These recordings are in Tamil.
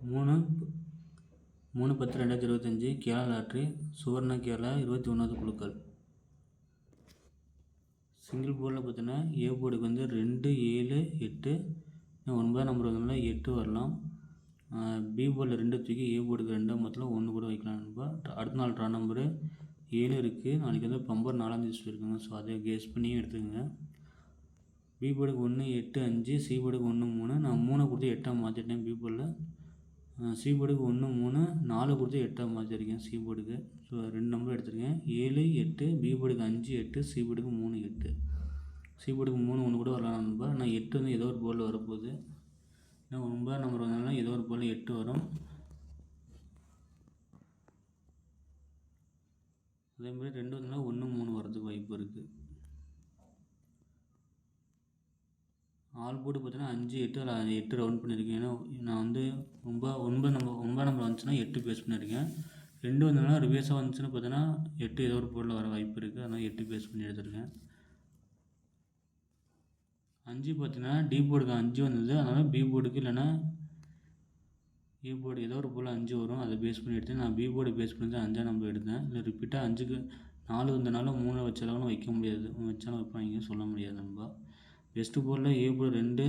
3/10/2025 கேரளா லாட்ரி சுவர்ண கேரளா 21வது குழுக்கள். சிங்கிள் போர்டில் பார்த்தீங்கன்னா ஏ போர்டுக்கு வந்து 2, 7, 8, 9 நம்பர் வந்தோம்னா 8 வரலாம். பி போர்டில் 2 தூக்கி ஏ போர்டுக்கு 2 மொத்தம் 1 கூட வைக்கலாம். அடுத்த நாள் ட்ரா நம்பரு 7 இருக்குது. நாளைக்கு வந்து பம்பர் 4ஆம் தேதி சொல்லியிருக்காங்க. ஸோ அதை கெஸ் பண்ணியும் எடுத்துக்கோங்க. பி போர்டுக்கு 1, 8, 5, சி போர்டுக்கு 1, 3. நான் 3 கொடுத்து 8ஆக மாற்றிட்டேன் பி போர்டில். சி போர்டுக்கு 1, 3, 4 கொடுத்து 8ஆக மாற்றிருக்கேன் சி போர்டுக்கு. ஸோ 2 நம்பர் எடுத்துருக்கேன். 7, 8, பி போர்டுக்கு 5, 8, சி போர்டுக்கு 3, 8. சி போர்டுக்கு 3 1 கூட வரலாம் நம்பர். நான் 8 வந்து ஏதோ ஒரு போர்டில் வரப்போகுது. ஏன்னா 9 நம்பர் வந்தாலும் ஏதோ ஒரு போர்டில் 8 வரும். அதேமாதிரி 2 வந்தாலும் 1, 3 வரதுக்கு வாய்ப்பு இருக்குது. ஆல் போர்டு பார்த்தீங்கன்னா 5, 8 அதில் 8 ரவுண்ட் பண்ணியிருக்கேன். ஏன்னா நான் வந்து 9 நம்பர் வந்துச்சுன்னா 8 பேஸ் பண்ணியிருக்கேன். 2 வந்ததுனா ரிவேர்ஸாக வந்துச்சுன்னா பார்த்தீங்கன்னா 8 ஏதோ ஒரு போர்டில் வர வாய்ப்பு இருக்குது. அதனால் 8 பேஸ் பண்ணி எடுத்துருக்கேன். 5 பார்த்தீங்கன்னா டி போர்டுக்கு 5 வந்தது. அதனால் பி போர்டுக்கு இல்லைன்னா ஏ போர்டு ஏதோ ஒரு போர்டில் 5 வரும். அதை பேஸ் பண்ணி எடுத்தேன். நான் பி போர்டு பேஸ் பண்ணி தான் 5ஆம் நம்பர் எடுத்தேன். இல்லை ரிப்பீட்டாக 5க்கு 4 வந்தனால 3 வச்சாலும் வைக்க முடியாது. வச்சாலும் வைப்பாங்க சொல்ல முடியாது நம்ம. பெஸ்ட்டு போர்டில் ஏ போர்டு 2,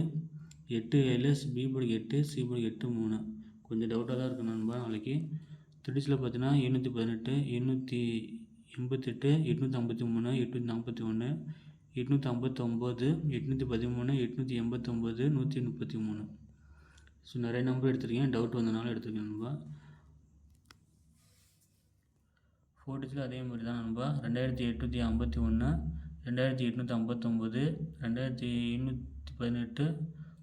8, 7, பி போர்டுக்கு 8, சி போர்டுக்கு 8, 3. கொஞ்சம் டவுட்டாக தான் இருக்குது நண்பா. நாளைக்கு 30ஸில் பார்த்தீங்கன்னா 718, 788, 853, 841, 859, 813, 889, 133. ஸோ நிறைய நம்பர் எடுத்துருக்கேன். டவுட் வந்தனால எடுத்துருக்கேன் நண்பா. 40ஸில் அதே மாதிரி தான் நண்பா. 2851, 2859, 2718,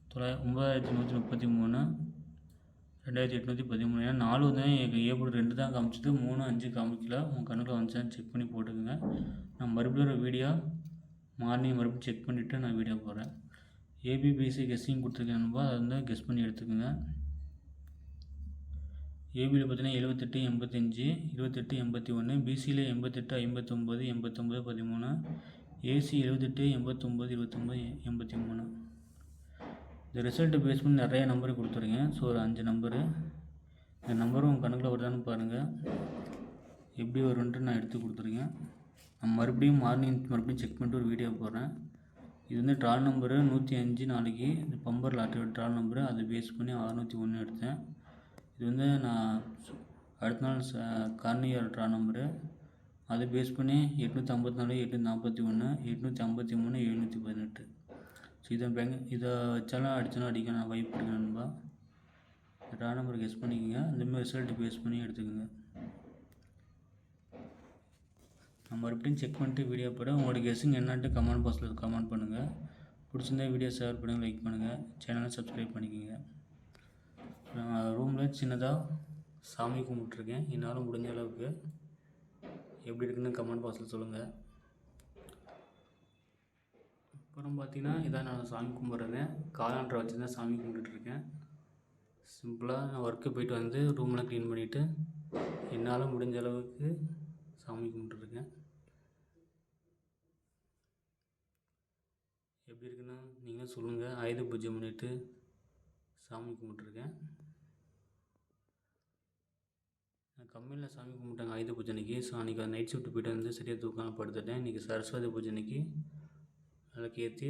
9133, 2813. ஏன்னா 4 வந்து எங்கள் ஏ போர்டு 2 தான் காமிச்சிது. 3, 5 காமிக்கல. உங்கள் கணக்கில் வந்துச்சான்னு செக் பண்ணி போட்டுக்கோங்க. நான் மறுபடியும் ஒரு வீடியோ மார்னிங் மறுபடியும் செக் பண்ணிவிட்டு நான் வீடியோ போடுறேன். ஏபிபிசி கெஸ்ஸிங் கொடுத்துருக்கேன் நண்பா. அதை வந்து கெஸ் பண்ணி எடுத்துக்கோங்க. ஏபியில் பார்த்தீங்கன்னா 78, 85, 28, 81, பிசியில் 88, 59, 89, 13, ஏசி 78, 89, 29, 83. இந்த ரிசல்ட்டு பேஸ் பண்ணி நிறைய நம்பர் கொடுத்துருக்கேன். ஸோ ஒரு 5 நம்பரு. இந்த நம்பரும் உங்கள் கணக்கில் வருதான்னு பாருங்கள். எப்படி வரும்ன்ட்டு நான் எடுத்து கொடுத்துருக்கேன். நான் மறுபடியும் மார்னிங் செக் பண்ணிட்டு ஒரு வீடியோ போடுறேன். இது வந்து ட்ரா நம்பரு 105. நாளைக்கு இந்த பம்பர் லாட்டரி ட்ரா நம்பரு அதை பேஸ் பண்ணி 601 எடுத்தேன். இது வந்து நான் அடுத்த நாள் கார்னியர் ட்ரா நம்பரு அதை பேஸ் பண்ணி 854, 841, 853, 718. ஸோ இதை வச்சாலும் அடித்தாலும் அடிக்க நான் வாய்ப்பு இருக்கேன் நண்பா. ட்ரா நம்பர் கெஸ் பண்ணிக்கோங்க. இந்தமாதிரி ரிசல்ட் பேஸ் பண்ணி எடுத்துக்கோங்க. நான் மறுபடியும் செக் பண்ணிட்டு வீடியோ போட உங்களோட கெஸ்ஸிங் என்னன்ட்டு கமெண்ட் பாக்ஸில் கமெண்ட் பண்ணுங்கள். பிடிச்சிருந்தா வீடியோ ஷேர் பண்ணுங்கள், லைக் பண்ணுங்கள், சேனலை சப்ஸ்கிரைப் பண்ணிக்கோங்க. நான் ரூமில் சின்னதாக சாமி கும்பிட்ருக்கேன். என்னால் முடிஞ்ச அளவுக்கு எப்படி இருக்குன்னு கமெண்ட் பாக்ஸில் சொல்லுங்கள். அப்புறம் பார்த்தீங்கன்னா இதான் நான் சாமி கும்பிட்றேன். காலாண்டரை வச்சு தான் சாமி கும்பிட்டுருக்கேன். சிம்பிளாக நான் ஒர்க்கு போயிட்டு வந்து ரூம்லாம் க்ளீன் பண்ணிவிட்டு என்னால் முடிஞ்ச அளவுக்கு சாமி கும்பிட்டுருக்கேன். எப்படி இருக்குன்னா நீங்கள் சொல்லுங்கள். ஆயுத பூஜை பண்ணிவிட்டு சாமி கும்பிட்டுருக்கேன். நான் கம்பெனியில் சாமி கும்பிட்டாங்க ஆயுத பூஜை அன்றைக்கி. ஸோ அன்றைக்கி நைட் ஷிஃப்ட் போய்ட்டு வந்து சரியாக தூக்காமல் படுத்துட்டேன். இன்றைக்கி சரஸ்வதி பூஜை அன்றைக்கி விளக்கு ஏற்றி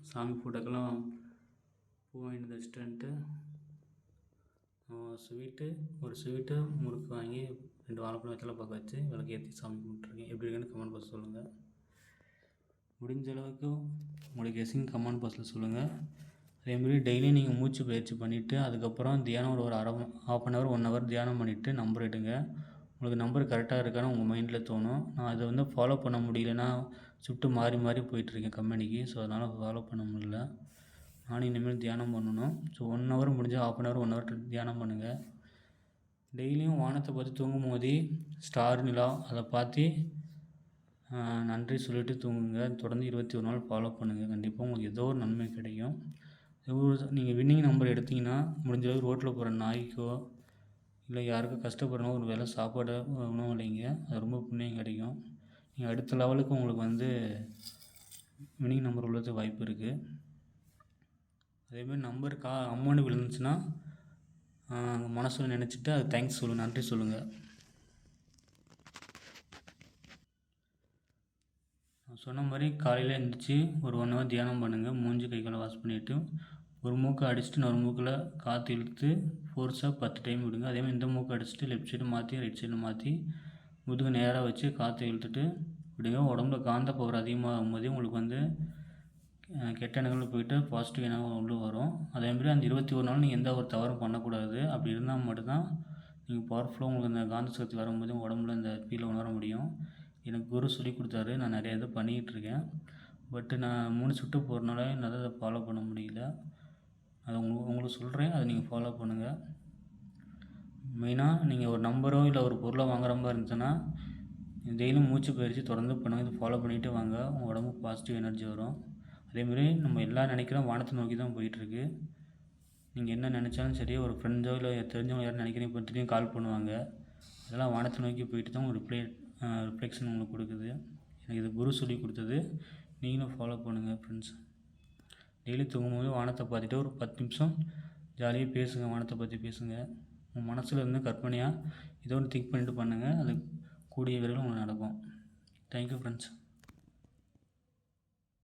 சாமி ஃபோட்டோக்கெல்லாம் பூ வாங்கிட்டு வச்சுட்டு ஒரு ஸ்வீட்டு முறுக்கு வாங்கி 2 வாழைப்பழம் வச்செல்லாம் பார்க்க வச்சு விளக்கு ஏற்றி சாமி கும்பிட்டுருக்கேன். எப்படி இருக்குன்னு கமெண்ட் பாக்ஸ் சொல்லுங்கள். முடிஞ்ச அளவுக்கு உங்களுக்கு கெஸ்ஸிங் கமெண்ட் பாக்ஸில் சொல்லுங்கள். அதேமாதிரி டெய்லியும் நீங்கள் மூச்சு பயிற்சி பண்ணிவிட்டு அதுக்கப்புறம் தியானம் ஒரு ½ அன் ஹவர் 1 ஹவர் தியானம் பண்ணிவிட்டு நம்பர் எடுங்க. உங்களுக்கு நம்பர் கரெக்டாக இருக்கான்னு உங்கள் மைண்டில் தோணும். நான் அதை வந்து ஃபாலோ பண்ண முடியலன்னா ஷிஃப்ட்டு மாறி போயிட்டுருக்கேன் கம்பெனிக்கு. ஸோ அதனால் ஃபாலோ பண்ண முடியல. நானும் இனிமேல் தியானம் பண்ணணும். ஸோ 1 ஹவர் முடிஞ்சால் ½ அன் ஹவர் 1 ஹவர் தியானம் பண்ணுங்கள். டெய்லியும் வானத்தை பார்த்து தூங்கும் போது ஸ்டார் நிலா அதை பார்த்து நன்றி சொல்லிவிட்டு தூங்குங்க. தொடர்ந்து 21 நாள் ஃபாலோ பண்ணுங்கள். கண்டிப்பாக உங்களுக்கு ஏதோ ஒரு நன்மை கிடைக்கும். நீங்கள் வின்னிங் நம்பர் எடுத்திங்கன்னா முடிஞ்ச அளவுக்கு ரோட்டில் போகிற நாய்க்கோ இல்லை யாருக்கும் கஷ்டப்படுறோம் ஒரு வேளை சாப்பாடு உணவு இல்லைங்க, அது ரொம்ப புண்ணியம் கிடைக்கும். நீங்கள் அடுத்த லெவலுக்கு உங்களுக்கு வந்து வின்னிங் நம்பர் உள்ளதுக்கு வாய்ப்பு இருக்குது. அதேமாதிரி நம்பர் அமௌண்ட் விழுந்துச்சுன்னா மனசில் நினச்சிட்டு அது தேங்க்ஸ் சொல்லுங்கள், நன்றி சொல்லுங்கள். நான் சொன்ன மாதிரி காலையில் எழுந்திரிச்சி ஒரு 1 ஹவர் தியானம் பண்ணுங்கள். மூஞ்சி கை காலை வாஷ் பண்ணிவிட்டு ஒரு மூக்கை அடிச்சுட்டு இன்னொரு மூக்கில் காற்று இழுத்து ஃபோர்ஸாக 10 டைம் விடுங்க. அதேமாதிரி இந்த மூக்கை அடிச்சுட்டு லெஃப்ட் சைடு மாற்றி ரைட் சைடு மாற்றி முதுகு நேராக வச்சு காற்றை இழுத்துட்டு விடுங்க. உடம்புல காந்த பவர் அதிகமாகும் போதே உங்களுக்கு வந்து கெட்ட எண்ணங்கள் போயிட்டு பாசிட்டிவ் எண்ணங்கள் உள்ள வரும். அதேமாதிரி அந்த 21 நாள் நீங்கள் எந்த ஒரு தவறும் பண்ணக்கூடாது. அப்படி இருந்தால் மட்டும்தான் நீங்கள் பவர்ஃபுல்லாக உங்களுக்கு அந்த காந்த சக்தி வரும்போது உங்கள் உடம்புல இந்த ஃபீலை உணர முடியும். எனக்கு குரு சொல்லி கொடுத்தாரு. நான் நிறைய இது பண்ணிக்கிட்டுருக்கேன். பட்டு நான் 3 ஷிஃப்ட்டு போகிறனால என்னால் அதை ஃபாலோ பண்ண முடியல. அதை உங்களுக்கு சொல்கிறேன், அதை நீங்கள் ஃபாலோ பண்ணுங்கள். மெயினாக நீங்கள் ஒரு நம்பரோ இல்லை ஒரு பொருளோ வாங்குற மாதிரி இருந்துச்சுன்னா டெய்லியும் மூச்சு பயிற்சி தொடர்ந்து பண்ணுங்கள். இது ஃபாலோ பண்ணிகிட்டே வாங்க, உங்கள் உடம்புக்கு பாசிட்டிவ் எனர்ஜி வரும். அதேமாதிரி நம்ம எல்லாம் நினைக்கிறோம் வானத்தை நோக்கி தான் போயிட்டுருக்கு. நீங்கள் என்ன நினச்சாலும் சரி, ஒரு ஃப்ரெண்ட்ஸோ இல்லை தெரிஞ்சவங்க யாரும் நினைக்கிறீங்க இப்போ திடீர்னு கால் பண்ணுவாங்க. அதெல்லாம் வானத்தை நோக்கி போயிட்டு தான் உங்களுக்கு ரிஃப்ளெக்ஷன் உங்களுக்கு கொடுக்குது. எனக்கு இது குரு சொல்லி கொடுத்தது. நீங்களும் ஃபாலோ பண்ணுங்கள் ஃப்ரெண்ட்ஸ். டெய்லி தூங்கும்போது வானத்தை பார்த்துட்டு ஒரு 10 நிமிஷம் ஜாலியாக பேசுங்க, வானத்தை பற்றி பேசுங்க. உங்கள் மனசில் இருந்து கற்பனையாக ஏதோ ஒன்று திங்க் பண்ணிட்டு பண்ணுங்கள். அது கூடிய விரைவில் உங்களுக்கு நடக்கும். Thank you friends.